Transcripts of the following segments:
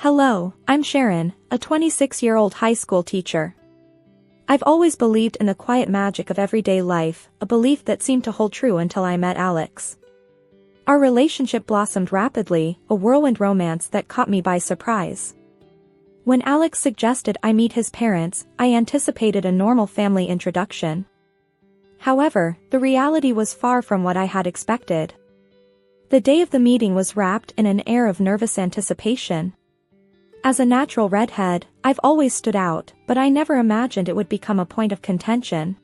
Hello, I'm Sharon, a 26-year-old high school teacher. I've always believed in the quiet magic of everyday life, a belief that seemed to hold true until I met Alex. Our relationship blossomed rapidly, a whirlwind romance that caught me by surprise. When Alex suggested I meet his parents, I anticipated a normal family introduction. However, the reality was far from what I had expected. The day of the meeting was wrapped in an air of nervous anticipation. As a natural redhead, I've always stood out, but I never imagined it would become a point of contention.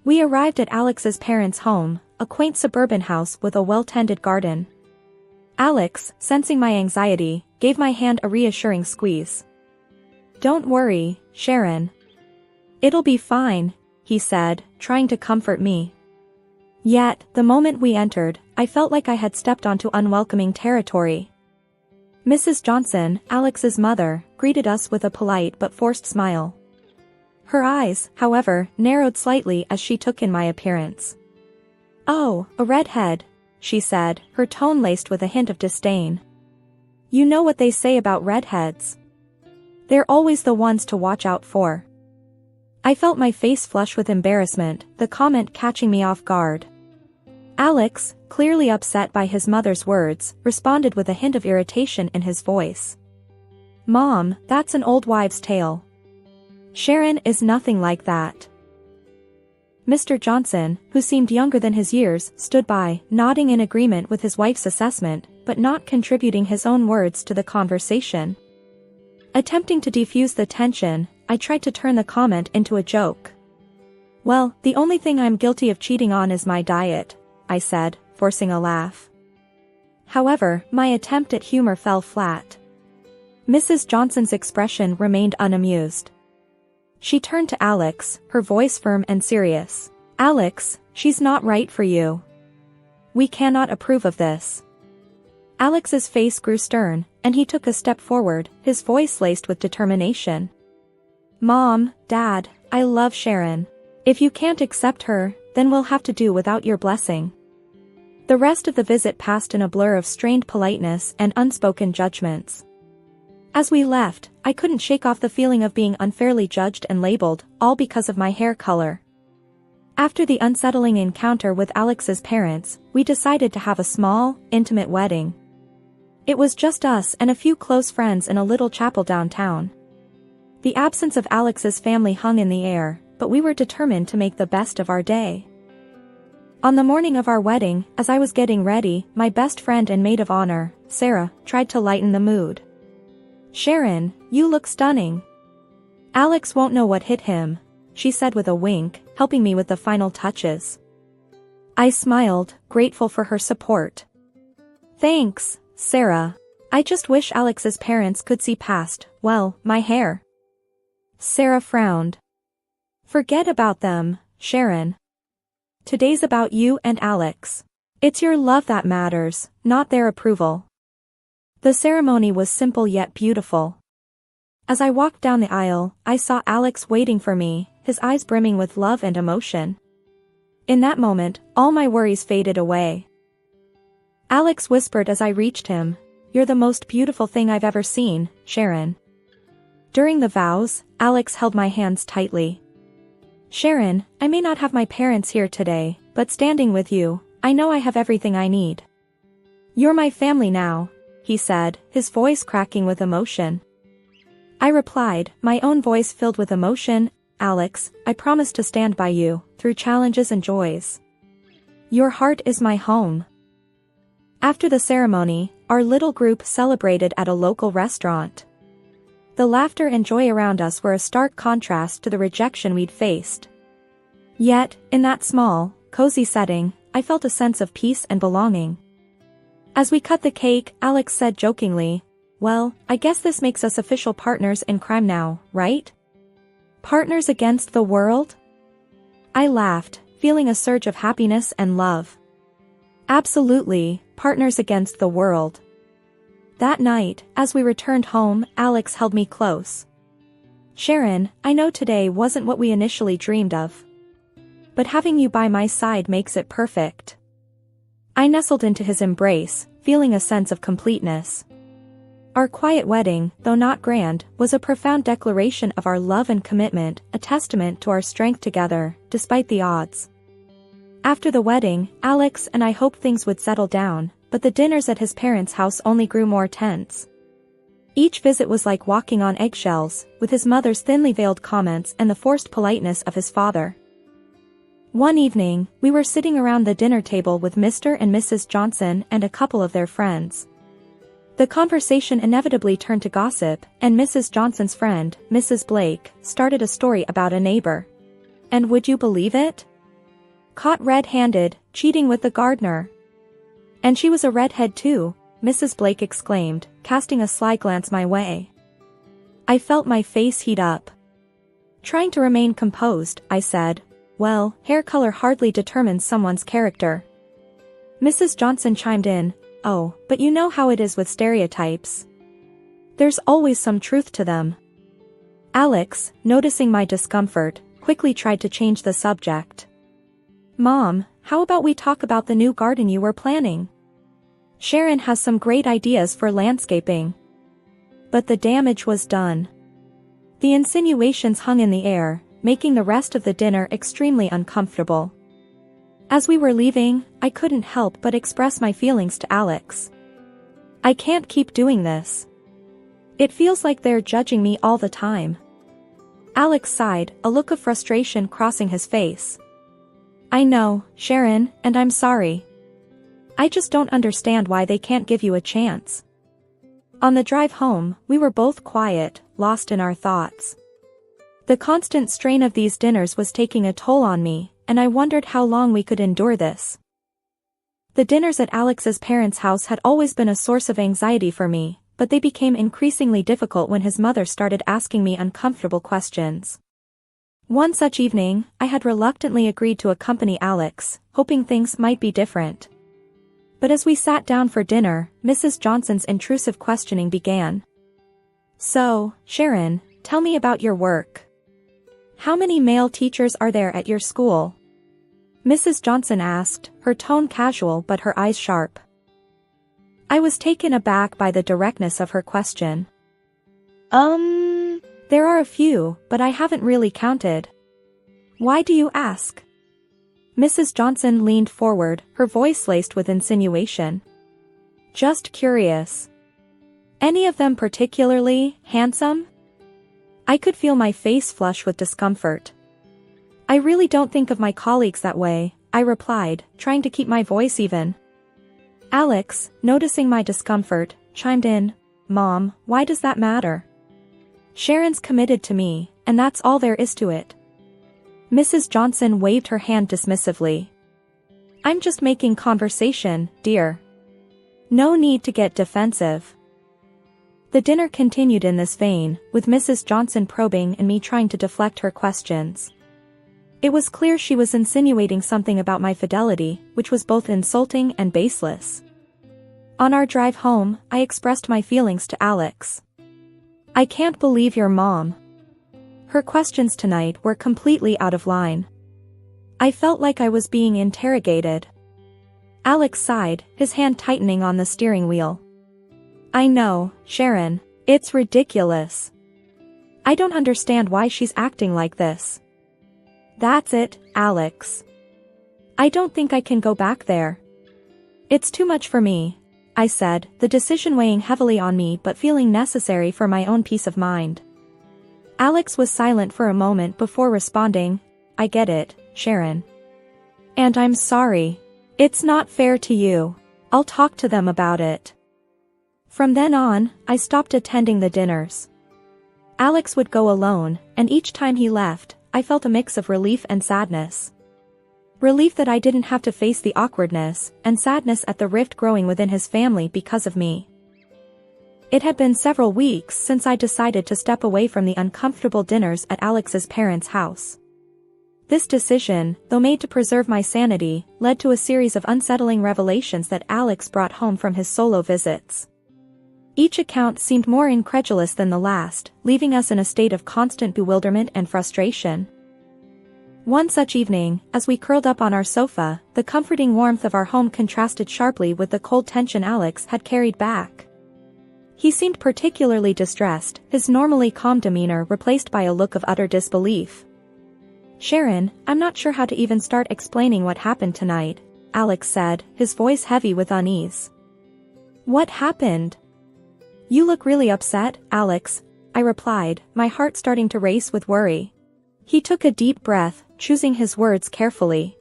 We arrived at Alex's parents' home, a quaint suburban house with a well-tended garden. Alex, sensing my anxiety, gave my hand a reassuring squeeze. "Don't worry, Sharon. It'll be fine," he said, trying to comfort me. Yet, the moment we entered, I felt like I had stepped onto unwelcoming territory. Mrs. Johnson, Alex's mother, greeted us with a polite but forced smile. Her eyes, however, narrowed slightly as she took in my appearance. "Oh, a redhead," she said, her tone laced with a hint of disdain. "You know what they say about redheads. They're always the ones to watch out for." I felt my face flush with embarrassment, the comment catching me off guard. Alex, clearly upset by his mother's words, responded with a hint of irritation in his voice. "Mom, that's an old wives' tale. Sharon is nothing like that." Mr. Johnson, who seemed younger than his years, stood by, nodding in agreement with his wife's assessment, but not contributing his own words to the conversation. Attempting to defuse the tension, I tried to turn the comment into a joke. "Well, the only thing I'm guilty of cheating on is my diet," I said, forcing a laugh. However, my attempt at humor fell flat. Mrs. Johnson's expression remained unamused. She turned to Alex, her voice firm and serious. "Alex, she's not right for you. We cannot approve of this." Alex's face grew stern, and he took a step forward, his voice laced with determination. "Mom, Dad, I love Sharon. If you can't accept her, then we'll have to do without your blessing." The rest of the visit passed in a blur of strained politeness and unspoken judgments. As we left, I couldn't shake off the feeling of being unfairly judged and labeled, all because of my hair color. After the unsettling encounter with Alex's parents, we decided to have a small, intimate wedding. It was just us and a few close friends in a little chapel downtown. The absence of Alex's family hung in the air, but we were determined to make the best of our day. On the morning of our wedding, as I was getting ready, my best friend and maid of honor, Sarah, tried to lighten the mood. "Sharon, you look stunning. Alex won't know what hit him," she said with a wink, helping me with the final touches. I smiled, grateful for her support. "Thanks, Sarah. I just wish Alex's parents could see past, well, my hair." Sarah frowned. "Forget about them, Sharon. Today's about you and Alex. It's your love that matters, not their approval." The ceremony was simple yet beautiful. As I walked down the aisle, I saw Alex waiting for me, his eyes brimming with love and emotion. In that moment, all my worries faded away. Alex whispered as I reached him, "You're the most beautiful thing I've ever seen, Sharon." During the vows, Alex held my hands tightly. "Sharon, I may not have my parents here today, but standing with you, I know I have everything I need. You're my family now," he said, his voice cracking with emotion. I replied, my own voice filled with emotion, "Alex, I promise to stand by you, through challenges and joys. Your heart is my home." After the ceremony, our little group celebrated at a local restaurant. The laughter and joy around us were a stark contrast to the rejection we'd faced. Yet, in that small, cozy setting, I felt a sense of peace and belonging. As we cut the cake, Alex said jokingly, "Well, I guess this makes us official partners in crime now, right? Partners against the world?" I laughed, feeling a surge of happiness and love. "Absolutely, partners against the world." That night, as we returned home, Alex held me close. "Sharon, I know today wasn't what we initially dreamed of. But having you by my side makes it perfect." I nestled into his embrace, feeling a sense of completeness. Our quiet wedding, though not grand, was a profound declaration of our love and commitment, a testament to our strength together, despite the odds. After the wedding, Alex and I hoped things would settle down, but the dinners at his parents' house only grew more tense. Each visit was like walking on eggshells, with his mother's thinly veiled comments and the forced politeness of his father. One evening, we were sitting around the dinner table with Mr. and Mrs. Johnson and a couple of their friends. The conversation inevitably turned to gossip, and Mrs. Johnson's friend, Mrs. Blake, started a story about a neighbor. And would you believe it? Caught red-handed, cheating with the gardener. And she was a redhead too, Mrs. Blake exclaimed, casting a sly glance my way. I felt my face heat up. Trying to remain composed, I said, well, hair color hardly determines someone's character. Mrs. Johnson chimed in, oh, but you know how it is with stereotypes. There's always some truth to them. Alex, noticing my discomfort, quickly tried to change the subject. Mom, how about we talk about the new garden you were planning? Sharon has some great ideas for landscaping. But the damage was done. The insinuations hung in the air, making the rest of the dinner extremely uncomfortable. As we were leaving, I couldn't help but express my feelings to Alex. I can't keep doing this. It feels like they're judging me all the time. Alex sighed, a look of frustration crossing his face. I know, Sharon, and I'm sorry. I just don't understand why they can't give you a chance. On the drive home, we were both quiet, lost in our thoughts. The constant strain of these dinners was taking a toll on me, and I wondered how long we could endure this. The dinners at Alex's parents' house had always been a source of anxiety for me, but they became increasingly difficult when his mother started asking me uncomfortable questions. One such evening, I had reluctantly agreed to accompany Alex, hoping things might be different. But as we sat down for dinner, Mrs. Johnson's intrusive questioning began. So, Sharon, tell me about your work. How many male teachers are there at your school? Mrs. Johnson asked, her tone casual but her eyes sharp. I was taken aback by the directness of her question. There are a few, but I haven't really counted. Why do you ask? Mrs. Johnson leaned forward, her voice laced with insinuation. Just curious. Any of them particularly handsome? I could feel my face flush with discomfort. I really don't think of my colleagues that way, I replied, trying to keep my voice even. Alex, noticing my discomfort, chimed in, Mom, why does that matter? Sharon's committed to me, and that's all there is to it. Mrs. Johnson waved her hand dismissively. I'm just making conversation, dear. No need to get defensive. The dinner continued in this vein, with Mrs. Johnson probing and me trying to deflect her questions. It was clear she was insinuating something about my fidelity, which was both insulting and baseless. On our drive home, I expressed my feelings to Alex. I can't believe your mom. Her questions tonight were completely out of line. I felt like I was being interrogated. Alex sighed, his hand tightening on the steering wheel. I know, Sharon, it's ridiculous. I don't understand why she's acting like this. That's it, Alex. I don't think I can go back there. It's too much for me, I said, the decision weighing heavily on me but feeling necessary for my own peace of mind. Alex was silent for a moment before responding, I get it, Sharon. And I'm sorry. It's not fair to you. I'll talk to them about it. From then on, I stopped attending the dinners. Alex would go alone, and each time he left, I felt a mix of relief and sadness. Relief that I didn't have to face the awkwardness, and sadness at the rift growing within his family because of me. It had been several weeks since I decided to step away from the uncomfortable dinners at Alex's parents' house. This decision, though made to preserve my sanity, led to a series of unsettling revelations that Alex brought home from his solo visits. Each account seemed more incredulous than the last, leaving us in a state of constant bewilderment and frustration. One such evening, as we curled up on our sofa, the comforting warmth of our home contrasted sharply with the cold tension Alex had carried back. He seemed particularly distressed, his normally calm demeanor replaced by a look of utter disbelief. "Sharon, I'm not sure how to even start explaining what happened tonight," Alex said, his voice heavy with unease. "What happened?" "You look really upset, Alex," I replied, my heart starting to race with worry. He took a deep breath, choosing his words carefully.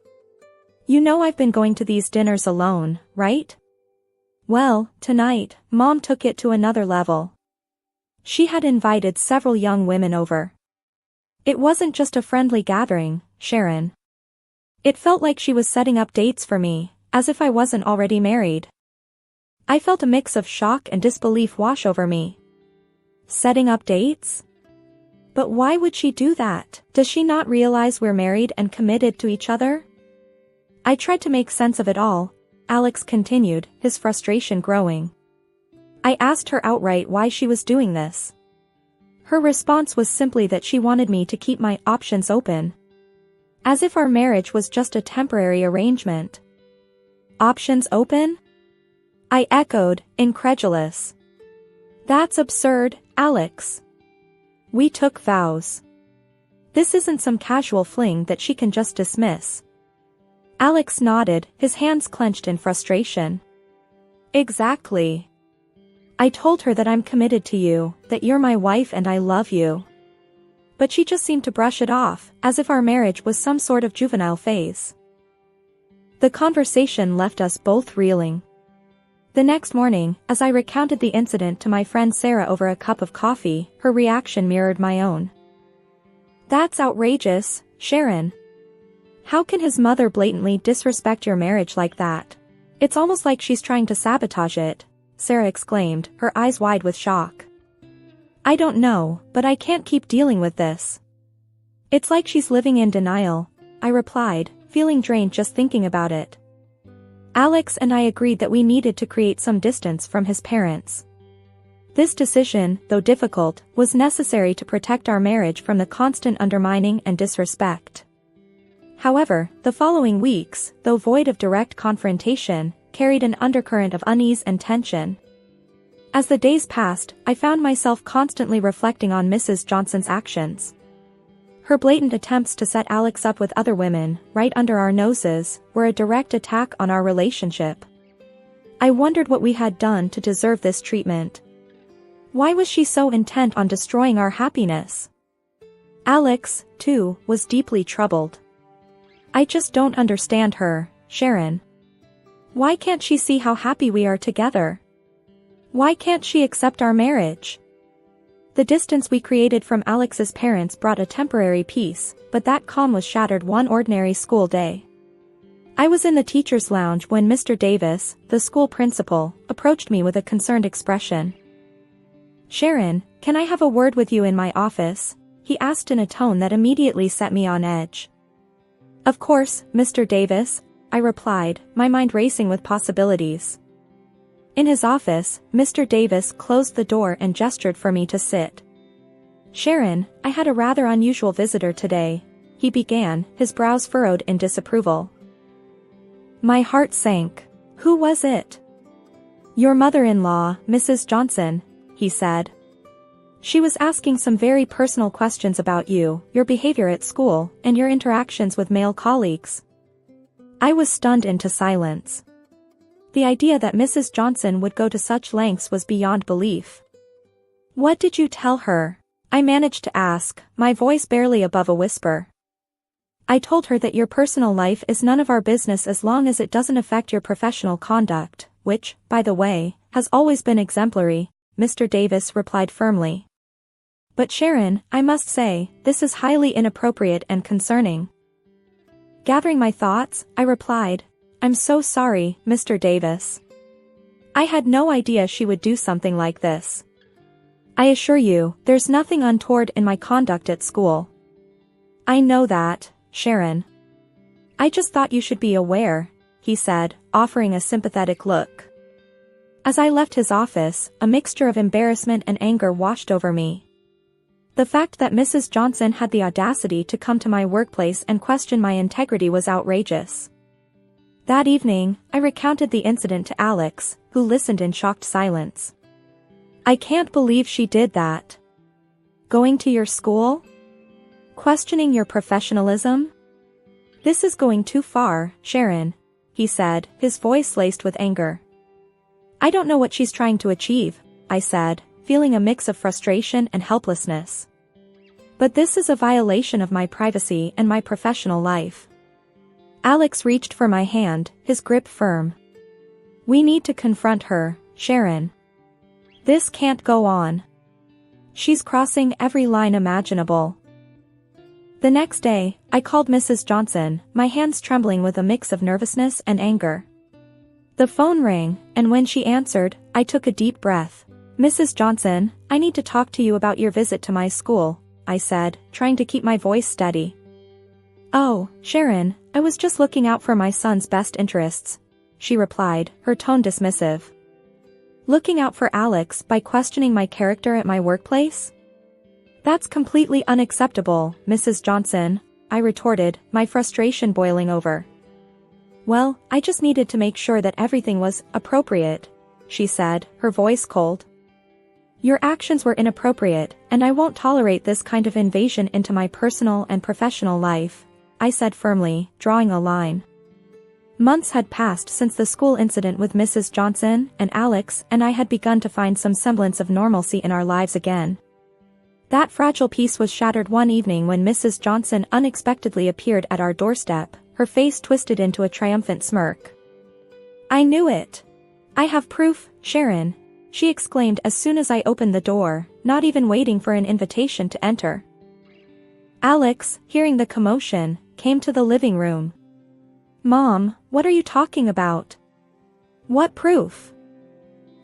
"You know I've been going to these dinners alone, right? Well, tonight, Mom took it to another level. She had invited several young women over. It wasn't just a friendly gathering, Sharon. It felt like she was setting up dates for me, as if I wasn't already married." I felt a mix of shock and disbelief wash over me. Setting up dates? But why would she do that? Does she not realize we're married and committed to each other? I tried to make sense of it all, Alex continued, his frustration growing. I asked her outright why she was doing this. Her response was simply that she wanted me to keep my options open. As if our marriage was just a temporary arrangement. Options open? I echoed, incredulous. That's absurd, Alex. We took vows. This isn't some casual fling that she can just dismiss. Alex nodded, his hands clenched in frustration. Exactly. I told her that I'm committed to you, that you're my wife and I love you. But she just seemed to brush it off, as if our marriage was some sort of juvenile phase. The conversation left us both reeling. The next morning, as I recounted the incident to my friend Sarah over a cup of coffee, her reaction mirrored my own. "That's outrageous, Sharon. How can his mother blatantly disrespect your marriage like that? It's almost like she's trying to sabotage it," Sarah exclaimed, her eyes wide with shock. "I don't know, but I can't keep dealing with this. It's like she's living in denial," I replied, feeling drained just thinking about it. Alex and I agreed that we needed to create some distance from his parents. This decision, though difficult, was necessary to protect our marriage from the constant undermining and disrespect. However, the following weeks, though void of direct confrontation, carried an undercurrent of unease and tension. As the days passed, I found myself constantly reflecting on Mrs. Johnson's actions. Her blatant attempts to set Alex up with other women, right under our noses, were a direct attack on our relationship. I wondered what we had done to deserve this treatment. Why was she so intent on destroying our happiness? Alex, too, was deeply troubled. "I just don't understand her, Sharon. Why can't she see how happy we are together? Why can't she accept our marriage?" The distance we created from Alex's parents brought a temporary peace, but that calm was shattered one ordinary school day. I was in the teacher's lounge when Mr. Davis, the school principal, approached me with a concerned expression. "Sharon, can I have a word with you in my office?" he asked in a tone that immediately set me on edge. "Of course, Mr. Davis," I replied, my mind racing with possibilities. In his office, Mr. Davis closed the door and gestured for me to sit. "Sharon, I had a rather unusual visitor today," he began, his brows furrowed in disapproval. My heart sank. "Who was it?" "Your mother-in-law, Mrs. Johnson," he said. "She was asking some very personal questions about you, your behavior at school, and your interactions with male colleagues." I was stunned into silence. The idea that Mrs. Johnson would go to such lengths was beyond belief. "What did you tell her?" I managed to ask, my voice barely above a whisper. "I told her that your personal life is none of our business as long as it doesn't affect your professional conduct, which, by the way, has always been exemplary," Mr. Davis replied firmly. "But Sharon, I must say, this is highly inappropriate and concerning." Gathering my thoughts, I replied, "I'm so sorry, Mr. Davis. I had no idea she would do something like this. I assure you, there's nothing untoward in my conduct at school." "I know that, Sharon. I just thought you should be aware," he said, offering a sympathetic look. As I left his office, a mixture of embarrassment and anger washed over me. The fact that Mrs. Johnson had the audacity to come to my workplace and question my integrity was outrageous. That evening, I recounted the incident to Alex, who listened in shocked silence. I can't believe she did that. Going to your school? Questioning your professionalism? This is going too far, Sharon, he said, his voice laced with anger. I don't know what she's trying to achieve, I said, feeling a mix of frustration and helplessness. But this is a violation of my privacy and my professional life. Alex reached for my hand, his grip firm. We need to confront her, Sharon. This can't go on. She's crossing every line imaginable. The next day, I called Mrs. Johnson, my hands trembling with a mix of nervousness and anger. The phone rang, and when she answered, I took a deep breath. Mrs. Johnson, I need to talk to you about your visit to my school, I said, trying to keep my voice steady. Oh, Sharon, I was just looking out for my son's best interests, she replied, her tone dismissive. Looking out for Alex by questioning my character at my workplace? That's completely unacceptable, Mrs. Johnson, I retorted, my frustration boiling over. Well, I just needed to make sure that everything was appropriate, she said, her voice cold. Your actions were inappropriate, and I won't tolerate this kind of invasion into my personal and professional life, I said firmly, drawing a line. Months had passed since the school incident with Mrs. Johnson, and Alex and I had begun to find some semblance of normalcy in our lives again. That fragile peace was shattered one evening when Mrs. Johnson unexpectedly appeared at our doorstep, her face twisted into a triumphant smirk. I knew it. I have proof, Sharon, she exclaimed as soon as I opened the door, not even waiting for an invitation to enter. Alex, hearing the commotion, came to the living room. Mom, what are you talking about? What proof?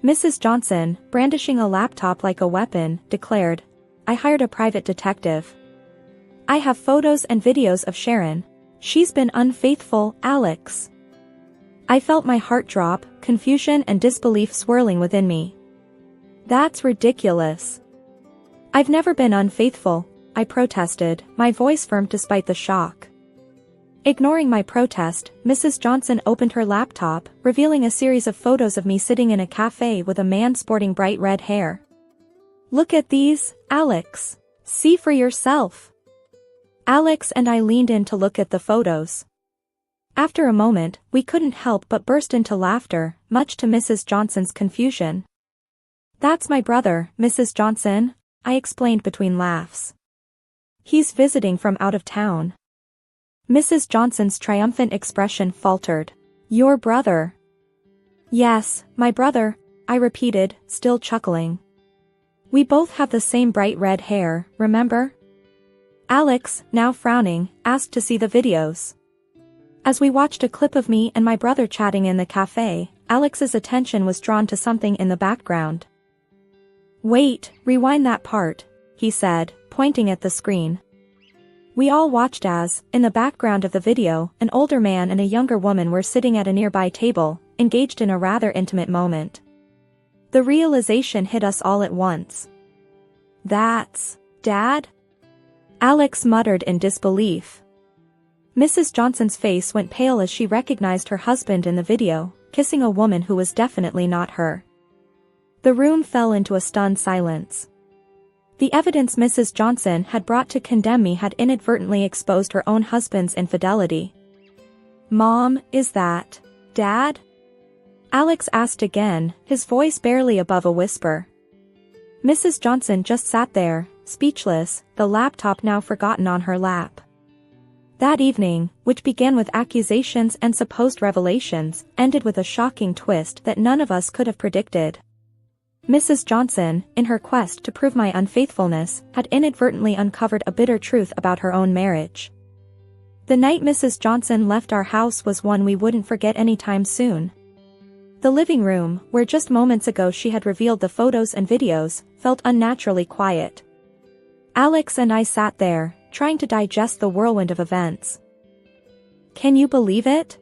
Mrs. Johnson, brandishing a laptop like a weapon, declared, I hired a private detective. I have photos and videos of Sharon. She's been unfaithful, Alex. I felt my heart drop, confusion and disbelief swirling within me. That's ridiculous. I've never been unfaithful, I protested, my voice firm despite the shock. Ignoring my protest, Mrs. Johnson opened her laptop, revealing a series of photos of me sitting in a cafe with a man sporting bright red hair. Look at these, Alex. See for yourself. Alex and I leaned in to look at the photos. After a moment, we couldn't help but burst into laughter, much to Mrs. Johnson's confusion. That's my brother, Mrs. Johnson, I explained between laughs. He's visiting from out of town. Mrs. Johnson's triumphant expression faltered. Your brother? Yes, my brother, I repeated, still chuckling. We both have the same bright red hair, remember? Alex, now frowning, asked to see the videos. As we watched a clip of me and my brother chatting in the cafe, Alex's attention was drawn to something in the background. Wait, rewind that part, he said, pointing at the screen. We all watched as, in the background of the video, an older man and a younger woman were sitting at a nearby table, engaged in a rather intimate moment. The realization hit us all at once. That's Dad? Alex muttered in disbelief. Mrs. Johnson's face went pale as she recognized her husband in the video, kissing a woman who was definitely not her. The room fell into a stunned silence. The evidence Mrs. Johnson had brought to condemn me had inadvertently exposed her own husband's infidelity. Mom, is that Dad? Alex asked again, his voice barely above a whisper. Mrs. Johnson just sat there, speechless, the laptop now forgotten on her lap. That evening, which began with accusations and supposed revelations, ended with a shocking twist that none of us could have predicted. Mrs. Johnson, in her quest to prove my unfaithfulness, had inadvertently uncovered a bitter truth about her own marriage. The night Mrs. Johnson left our house was one we wouldn't forget anytime soon. The living room, where just moments ago she had revealed the photos and videos, felt unnaturally quiet. Alex and I sat there, trying to digest the whirlwind of events. Can you believe it?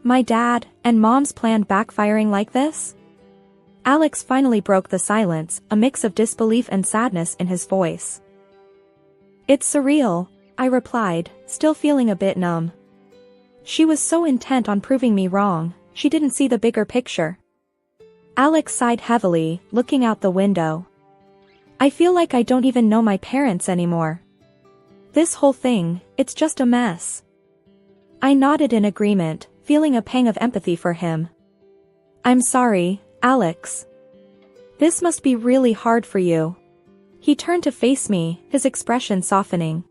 My dad and Mom's plan backfiring like this? Alex finally broke the silence, a mix of disbelief and sadness in his voice. It's surreal, I replied, still feeling a bit numb. She was so intent on proving me wrong, she didn't see the bigger picture. Alex sighed heavily, looking out the window. I feel like I don't even know my parents anymore. This whole thing, it's just a mess. I nodded in agreement, feeling a pang of empathy for him. I'm sorry, Alex. This must be really hard for you. He turned to face me, his expression softening.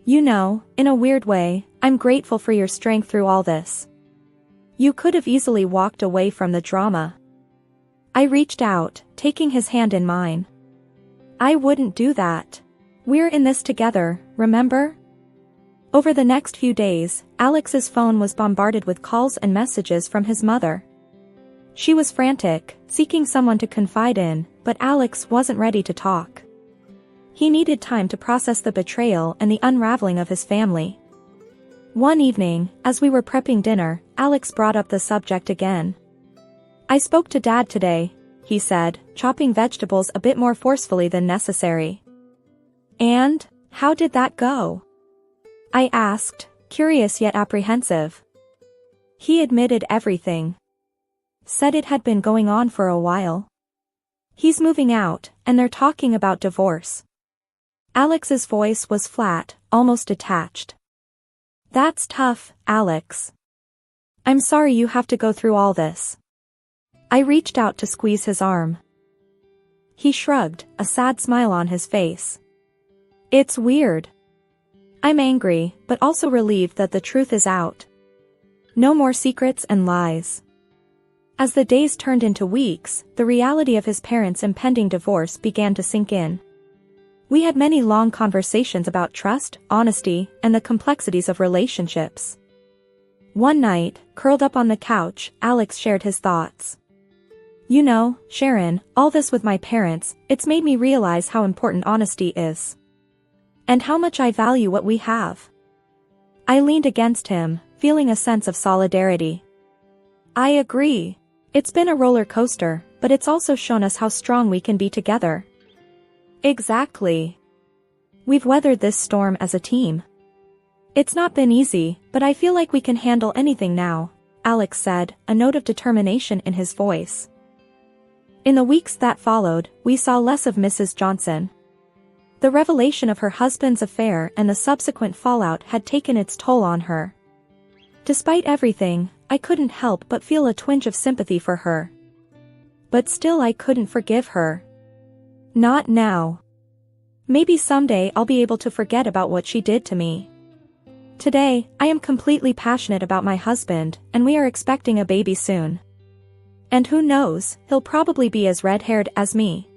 You know, in a weird way, I'm grateful for your strength through all this. You could have easily walked away from the drama. I reached out, taking his hand in mine. I wouldn't do that. We're in this together, remember? Over the next few days, Alex's phone was bombarded with calls and messages from his mother. She was frantic, seeking someone to confide in, but Alex wasn't ready to talk. He needed time to process the betrayal and the unraveling of his family. One evening, as we were prepping dinner, Alex brought up the subject again. I spoke to Dad today, he said, chopping vegetables a bit more forcefully than necessary. And, how did that go? I asked, curious yet apprehensive. He admitted everything. Said it had been going on for a while. He's moving out, and they're talking about divorce. Alex's voice was flat, almost detached. That's tough, Alex. I'm sorry you have to go through all this. I reached out to squeeze his arm. He shrugged, a sad smile on his face. It's weird. I'm angry, but also relieved that the truth is out. No more secrets and lies. As the days turned into weeks, the reality of his parents' impending divorce began to sink in. We had many long conversations about trust, honesty, and the complexities of relationships. One night, curled up on the couch, Alex shared his thoughts. You know, Sharon, all this with my parents, it's made me realize how important honesty is. And how much I value what we have. I leaned against him, feeling a sense of solidarity. I agree. It's been a roller coaster, but it's also shown us how strong we can be together. Exactly. We've weathered this storm as a team. It's not been easy, but I feel like we can handle anything now, Alex said, a note of determination in his voice. In the weeks that followed, we saw less of Mrs. Johnson. The revelation of her husband's affair and the subsequent fallout had taken its toll on her. Despite everything, I couldn't help but feel a twinge of sympathy for her. But still I couldn't forgive her. Not now. Maybe someday I'll be able to forget about what she did to me. Today, I am completely passionate about my husband, and we are expecting a baby soon. And who knows, he'll probably be as red-haired as me.